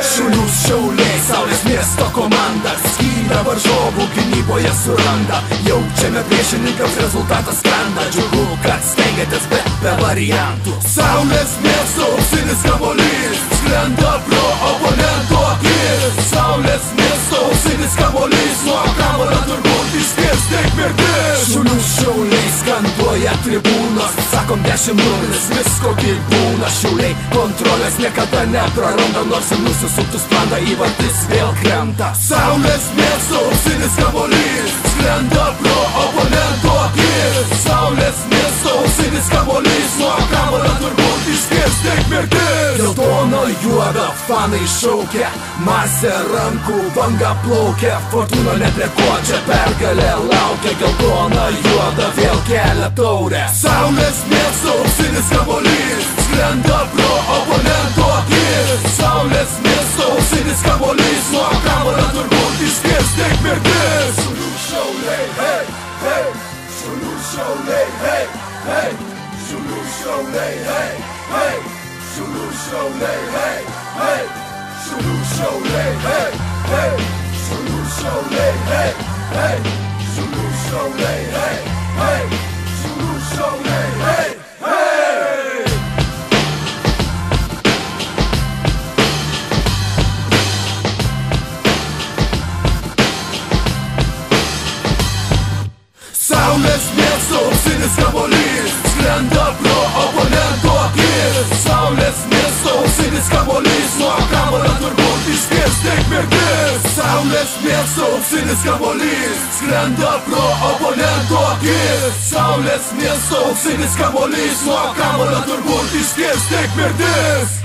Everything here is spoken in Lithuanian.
Šaulių šauliai, Saulės miesto komanda skyrę varžovų gynyboje suranda. Jaučiame priešininkams rezultatas skrenda. Džiugu, kad stengiatės, bet be variantų. Saulės miesto auksinis kamuolys skrenda pro oponento akis. Saulės miesto auksinis kamuolys nuo kamuolio turbūt išskės tik mirtis. Šaulių šauliai skanduoja tribūnos, sakom 10-0, visko gyvūna. Šiauliai kontrolės niekada nepraranda, nors ir nusisuktų sprandą įvartis vėl krenta. Saulės miesto auksinis kamuolys skrenda pro oponento akis. Saulės miesto auksinis kamuolys nuo kamuolio turbūt išskės tik mirtis. Geltono juoda fanai šaukia, masė rankų banga plaukia. Fortūna ne prie ko čia pergalė laukia. Geltona juoda vėl kelia taurę. Saulės miesto auksinis kamuolys skrenda pro oponento akis. Saulės miesto auksinis kamuolys nuo kamuolio turbūt išskės tik mirtis. Šaulių šauliai, hei, hei. Šaulių šauliai, hei, hei. Šaulių šauliai, hei, hei. Šaulių šauliai, hei, hei. Šaulių šauliai, hei, hei. Šaulių šauliai, hei, hei. Šaulių šauliai, hei, hei. Šaulių šauliai, hei, hei. Saulės miesto auksinis kamuolys skrenda pro oponento akis. Saulės miesto auksinis kamuolys nuo kamuolio turbūt išskės tik mirtis. Saulės miesto auksinis kamuolys skrenda pro oponento akis. Saulės miesto auksinis kamuolys nuo kamuolio turbūt išskės tik mirtis.